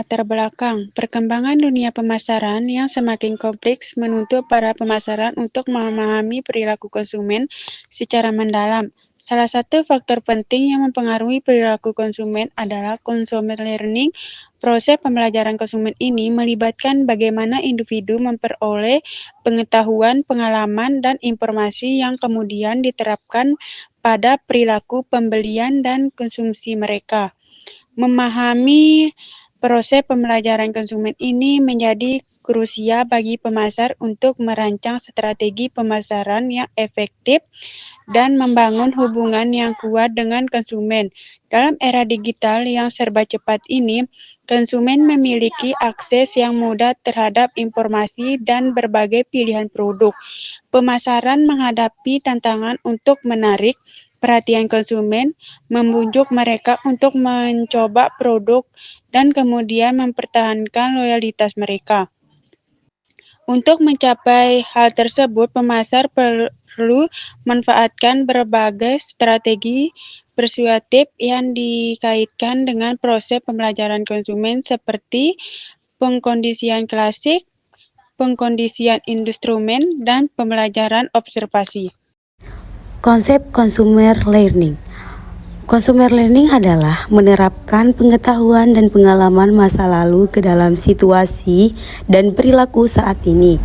latar belakang. Perkembangan dunia pemasaran yang semakin kompleks menuntut para pemasaran untuk memahami perilaku konsumen secara mendalam. Salah satu faktor penting yang mempengaruhi perilaku konsumen adalah consumer learning. Proses pembelajaran konsumen ini melibatkan bagaimana individu memperoleh pengetahuan, pengalaman, dan informasi yang kemudian diterapkan pada perilaku pembelian dan konsumsi mereka. Memahami proses pembelajaran konsumen ini menjadi krusial bagi pemasar untuk merancang strategi pemasaran yang efektif dan membangun hubungan yang kuat dengan konsumen. Dalam era digital yang serba cepat ini, konsumen memiliki akses yang mudah terhadap informasi dan berbagai pilihan produk. Pemasaran menghadapi tantangan untuk menarik perhatian konsumen, membujuk mereka untuk mencoba produk, dan kemudian mempertahankan loyalitas mereka. Untuk mencapai hal tersebut, pemasar perlu memanfaatkan berbagai strategi persuasif yang dikaitkan dengan proses pembelajaran konsumen seperti pengkondisian klasik, pengkondisian instrumen, dan pembelajaran observasi. Konsep consumer learning. Consumer learning adalah menerapkan pengetahuan dan pengalaman masa lalu ke dalam situasi dan perilaku saat ini.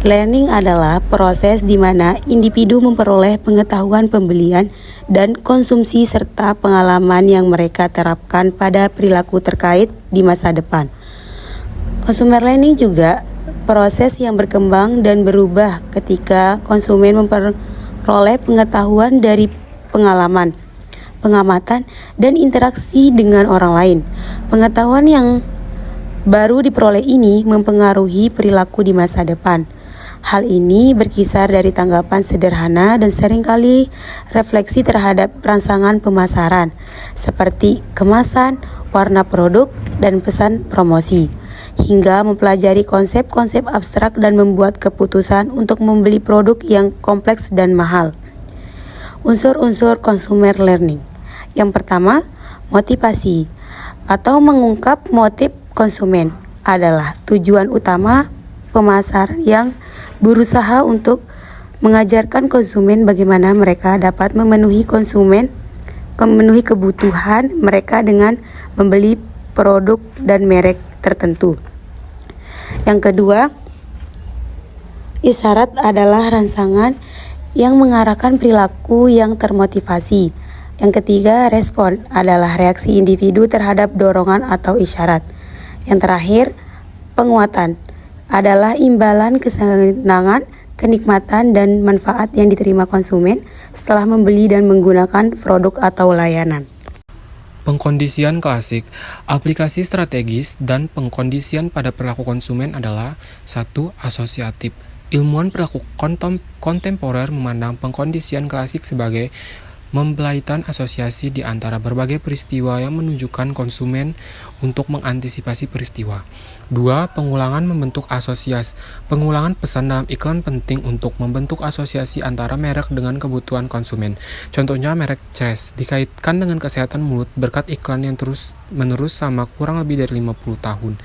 Learning adalah proses di mana individu memperoleh pengetahuan pembelian dan konsumsi serta pengalaman yang mereka terapkan pada perilaku terkait di masa depan. Consumer learning juga proses yang berkembang dan berubah ketika konsumen memperoleh pengetahuan dari pengalaman, pengamatan, dan interaksi dengan orang lain. Pengetahuan yang baru diperoleh ini mempengaruhi perilaku di masa depan. Hal ini berkisar dari tanggapan sederhana dan seringkali refleksi terhadap rangsangan pemasaran, seperti kemasan, warna produk, dan pesan promosi, hingga mempelajari konsep-konsep abstrak dan membuat keputusan untuk membeli produk yang kompleks dan mahal. Unsur-unsur consumer learning. Yang pertama, motivasi atau mengungkap motif konsumen adalah tujuan utama pemasar yang berusaha untuk mengajarkan konsumen bagaimana mereka dapat memenuhi kebutuhan mereka dengan membeli produk dan merek tertentu. Yang kedua, isyarat adalah rangsangan yang mengarahkan perilaku yang termotivasi. Yang ketiga, respon adalah reaksi individu terhadap dorongan atau isyarat. Yang terakhir, penguatan adalah imbalan kesenangan, kenikmatan, dan manfaat yang diterima konsumen setelah membeli dan menggunakan produk atau layanan. Pengkondisian klasik, aplikasi strategis dan pengkondisian pada perilaku konsumen adalah 1. Asosiatif. Ilmuwan perilaku kontemporer memandang pengkondisian klasik sebagai membelaitan asosiasi di antara berbagai peristiwa yang menunjukkan konsumen untuk mengantisipasi peristiwa. 2. Pengulangan membentuk asosiasi. Pengulangan pesan dalam iklan penting untuk membentuk asosiasi antara merek dengan kebutuhan konsumen. Contohnya merek Cheers dikaitkan dengan kesehatan mulut berkat iklan yang terus-menerus sama kurang lebih dari 50 tahun.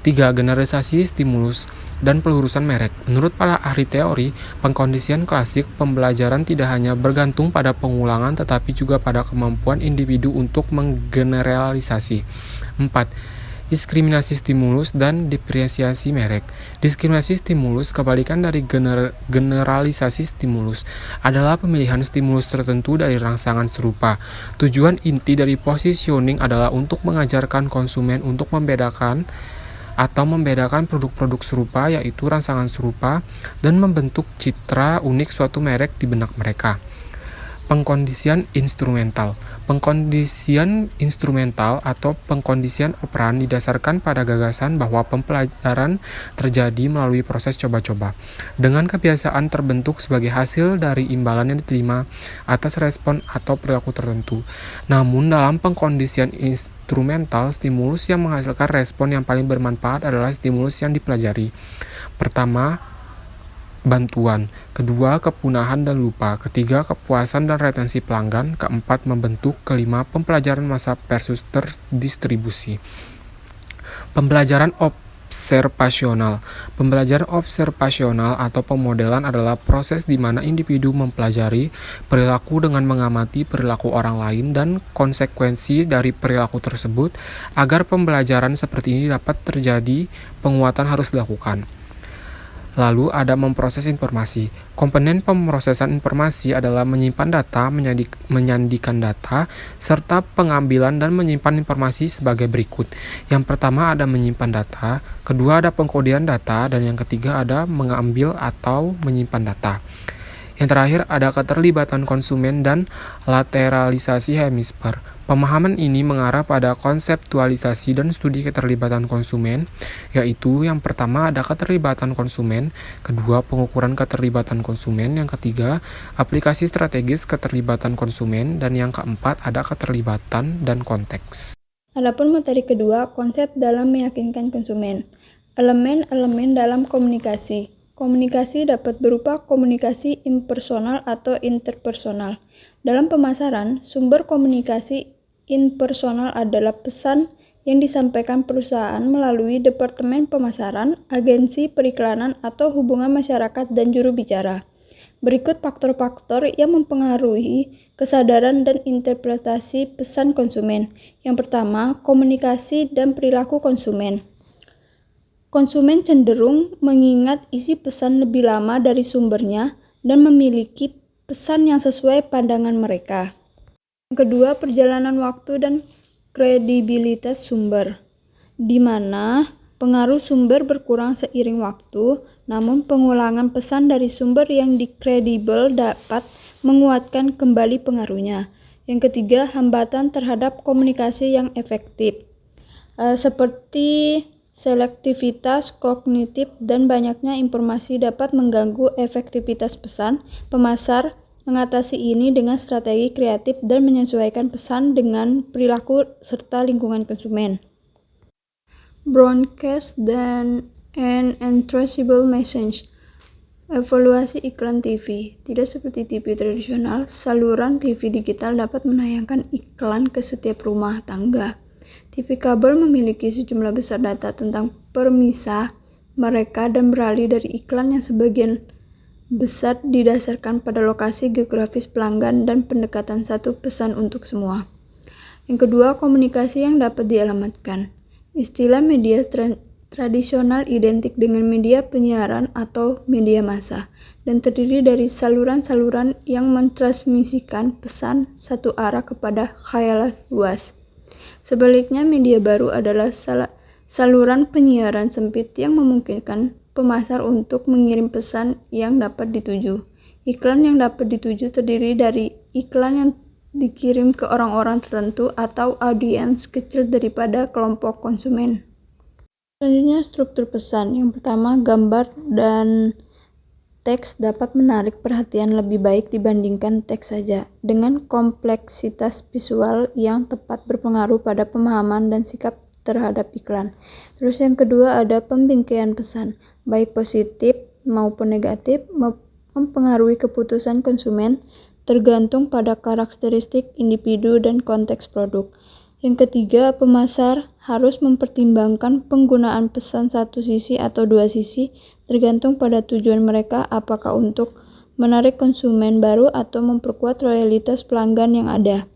3. Generalisasi stimulus dan pelurusan merek. Menurut para ahli teori pengkondisian klasik, pembelajaran tidak hanya bergantung pada pengulangan tetapi juga pada kemampuan individu untuk menggeneralisasi. 4. Diskriminasi stimulus dan depresiasi merek. Diskriminasi stimulus, kebalikan dari generalisasi stimulus, adalah pemilihan stimulus tertentu dari rangsangan serupa. Tujuan inti dari positioning adalah untuk mengajarkan konsumen untuk membedakan produk-produk serupa, yaitu rangsangan serupa, dan membentuk citra unik suatu merek di benak mereka. Pengkondisian instrumental. Pengkondisian instrumental atau pengkondisian operan didasarkan pada gagasan bahwa pembelajaran terjadi melalui proses coba-coba, dengan kebiasaan terbentuk sebagai hasil dari imbalan yang diterima atas respon atau perilaku tertentu. Namun dalam pengkondisian instrumental, stimulus yang menghasilkan respon yang paling bermanfaat adalah stimulus yang dipelajari. Pertama, bantuan. Kedua, kepunahan dan lupa. Ketiga, kepuasan dan retensi pelanggan. Keempat, membentuk. Kelima, pembelajaran massa versus terdistribusi. Pembelajaran observasional. Pembelajaran observasional atau pemodelan adalah proses di mana individu mempelajari perilaku dengan mengamati perilaku orang lain dan konsekuensi dari perilaku tersebut. Agar pembelajaran seperti ini dapat terjadi, penguatan harus dilakukan. Lalu ada memproses informasi. Komponen pemrosesan informasi adalah menyimpan data, menyandikan data, serta pengambilan dan menyimpan informasi sebagai berikut. Yang pertama ada menyimpan data, kedua ada pengkodean data, dan yang ketiga ada mengambil atau menyimpan data. Yang terakhir ada keterlibatan konsumen dan lateralisasi hemisfer. Pemahaman ini mengarah pada konseptualisasi dan studi keterlibatan konsumen, yaitu yang pertama ada keterlibatan konsumen, kedua pengukuran keterlibatan konsumen, yang ketiga aplikasi strategis keterlibatan konsumen, dan yang keempat ada keterlibatan dan konteks. Adapun materi kedua, konsep dalam meyakinkan konsumen. Elemen-elemen dalam komunikasi. Komunikasi dapat berupa komunikasi impersonal atau interpersonal. Dalam pemasaran, sumber komunikasi impersonal adalah pesan yang disampaikan perusahaan melalui departemen pemasaran, agensi periklanan, atau hubungan masyarakat dan juru bicara. Berikut faktor-faktor yang mempengaruhi kesadaran dan interpretasi pesan konsumen. Yang pertama, komunikasi dan perilaku konsumen. Konsumen cenderung mengingat isi pesan lebih lama dari sumbernya dan memiliki pesan yang sesuai pandangan mereka. Yang kedua, perjalanan waktu dan kredibilitas sumber, di mana pengaruh sumber berkurang seiring waktu, namun pengulangan pesan dari sumber yang dikredibel dapat menguatkan kembali pengaruhnya. Yang ketiga, hambatan terhadap komunikasi yang efektif, seperti selektivitas kognitif dan banyaknya informasi dapat mengganggu efektivitas pesan. Pemasar mengatasi ini dengan strategi kreatif dan menyesuaikan pesan dengan perilaku serta lingkungan konsumen. Broadcast dan untraceable message. Evaluasi iklan TV. Tidak seperti TV tradisional, saluran TV digital dapat menayangkan iklan ke setiap rumah tangga. TV kabel memiliki sejumlah besar data tentang permisah mereka dan beralih dari iklan yang sebagian besar didasarkan pada lokasi geografis pelanggan dan pendekatan satu pesan untuk semua. Yang kedua, komunikasi yang dapat dialamatkan. Istilah media tradisional identik dengan media penyiaran atau media massa dan terdiri dari saluran-saluran yang mentransmisikan pesan satu arah kepada khalayak luas. Sebaliknya, media baru adalah saluran penyiaran sempit yang memungkinkan pemasar untuk mengirim pesan yang dapat dituju. Iklan yang dapat dituju terdiri dari iklan yang dikirim ke orang-orang tertentu atau audiens kecil daripada kelompok konsumen. Selanjutnya, struktur pesan. Yang pertama, gambar dan teks dapat menarik perhatian lebih baik dibandingkan teks saja, dengan kompleksitas visual yang tepat berpengaruh pada pemahaman dan sikap terhadap iklan. Terus yang kedua ada pembingkaian pesan, baik positif maupun negatif, mempengaruhi keputusan konsumen tergantung pada karakteristik individu dan konteks produk. Yang ketiga, pemasar harus mempertimbangkan penggunaan pesan satu sisi atau dua sisi tergantung pada tujuan mereka, apakah untuk menarik konsumen baru atau memperkuat loyalitas pelanggan yang ada.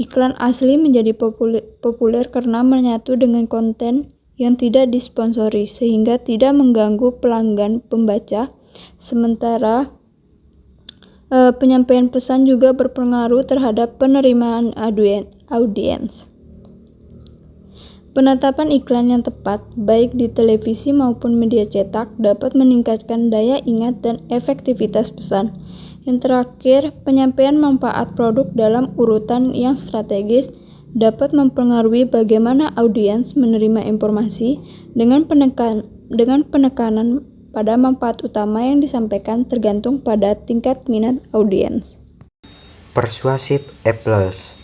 Iklan asli menjadi populer karena menyatu dengan konten yang tidak disponsori sehingga tidak mengganggu pelanggan pembaca. Sementara penyampaian pesan juga berpengaruh terhadap penerimaan audiens. Penetapan iklan yang tepat, baik di televisi maupun media cetak, dapat meningkatkan daya ingat dan efektivitas pesan. Yang terakhir, penyampaian manfaat produk dalam urutan yang strategis dapat mempengaruhi bagaimana audiens menerima informasi dengan penekanan pada manfaat utama yang disampaikan tergantung pada tingkat minat audiens. Persuasive applause.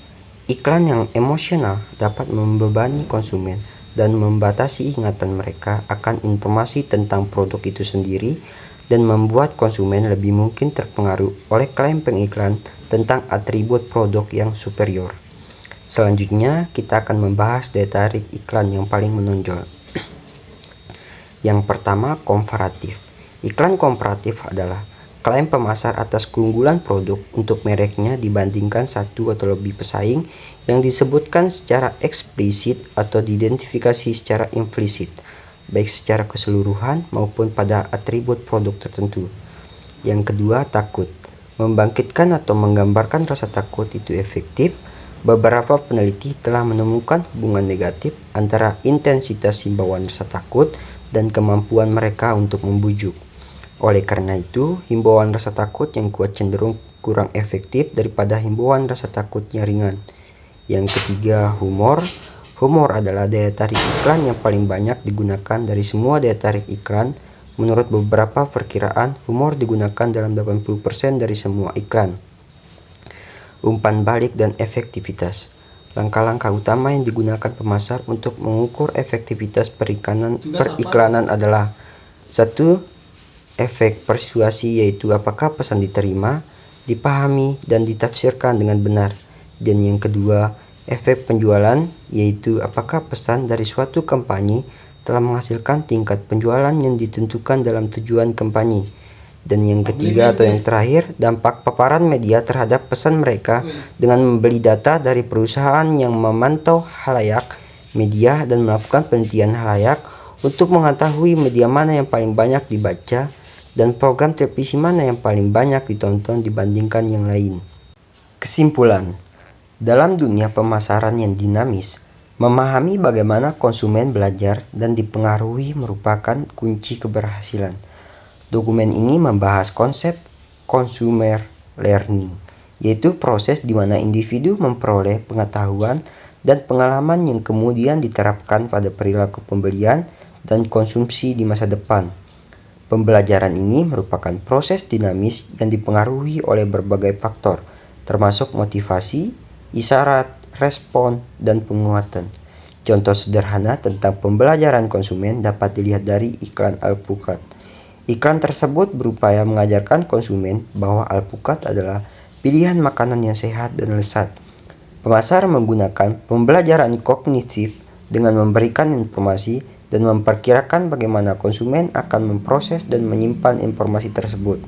Iklan yang emosional dapat membebani konsumen dan membatasi ingatan mereka akan informasi tentang produk itu sendiri dan membuat konsumen lebih mungkin terpengaruh oleh klaim pengiklan tentang atribut produk yang superior. Selanjutnya, kita akan membahas daya tarik iklan yang paling menonjol. Yang pertama, komparatif. Iklan komparatif adalah klaim pemasar atas keunggulan produk untuk mereknya dibandingkan satu atau lebih pesaing yang disebutkan secara eksplisit atau diidentifikasi secara implisit, baik secara keseluruhan maupun pada atribut produk tertentu. Yang kedua, takut. Membangkitkan atau menggambarkan rasa takut itu efektif. Beberapa peneliti telah menemukan hubungan negatif antara intensitas himbauan rasa takut dan kemampuan mereka untuk membujuk. Oleh karena itu, himbauan rasa takut yang kuat cenderung kurang efektif daripada himbauan rasa takut yang ringan. Yang ketiga, humor. Humor adalah daya tarik iklan yang paling banyak digunakan dari semua daya tarik iklan. Menurut beberapa perkiraan, humor digunakan dalam 80% dari semua iklan. Umpan balik dan efektivitas. Langkah-langkah utama yang digunakan pemasar untuk mengukur efektivitas periklanan adalah 1. Efek persuasi, yaitu apakah pesan diterima, dipahami, dan ditafsirkan dengan benar. Dan yang kedua, efek penjualan, yaitu apakah pesan dari suatu kampanye telah menghasilkan tingkat penjualan yang ditentukan dalam tujuan kampanye. Dan yang ketiga atau yang terakhir, dampak paparan media terhadap pesan mereka dengan membeli data dari perusahaan yang memantau halayak media dan melakukan penelitian halayak untuk mengetahui media mana yang paling banyak dibaca dan program televisi mana yang paling banyak ditonton dibandingkan yang lain. Kesimpulan, dalam dunia pemasaran yang dinamis, memahami bagaimana konsumen belajar dan dipengaruhi merupakan kunci keberhasilan. Dokumen ini membahas konsep consumer learning, yaitu proses di mana individu memperoleh pengetahuan dan pengalaman yang kemudian diterapkan pada perilaku pembelian dan konsumsi di masa depan. Pembelajaran ini merupakan proses dinamis yang dipengaruhi oleh berbagai faktor, termasuk motivasi, isyarat, respon, dan penguatan. Contoh sederhana tentang pembelajaran konsumen dapat dilihat dari iklan Alpukat. Iklan tersebut berupaya mengajarkan konsumen bahwa alpukat adalah pilihan makanan yang sehat dan lezat. Pemasar menggunakan pembelajaran kognitif dengan memberikan informasi dan memperkirakan bagaimana konsumen akan memproses dan menyimpan informasi tersebut.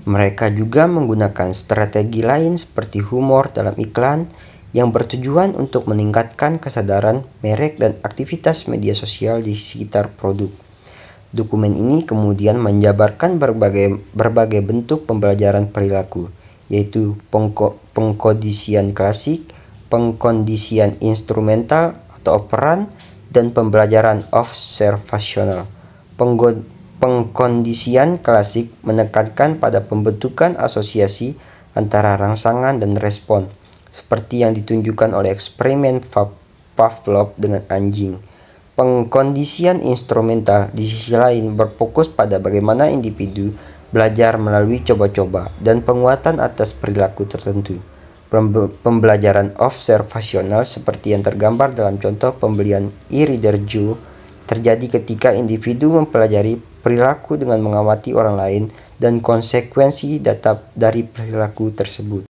Mereka juga menggunakan strategi lain seperti humor dalam iklan yang bertujuan untuk meningkatkan kesadaran merek dan aktivitas media sosial di sekitar produk. Dokumen ini kemudian menjabarkan berbagai bentuk pembelajaran perilaku, yaitu pengkondisian klasik, pengkondisian instrumental atau operan, dan pembelajaran observasional. Pengkondisian klasik menekankan pada pembentukan asosiasi antara rangsangan dan respon, seperti yang ditunjukkan oleh eksperimen Pavlov dengan anjing. Pengkondisian instrumental di sisi lain berfokus pada bagaimana individu belajar melalui coba-coba dan penguatan atas perilaku tertentu. Pembelajaran observasional seperti yang tergambar dalam contoh pembelian e-reader Joe terjadi ketika individu mempelajari perilaku dengan mengamati orang lain dan konsekuensi data dari perilaku tersebut.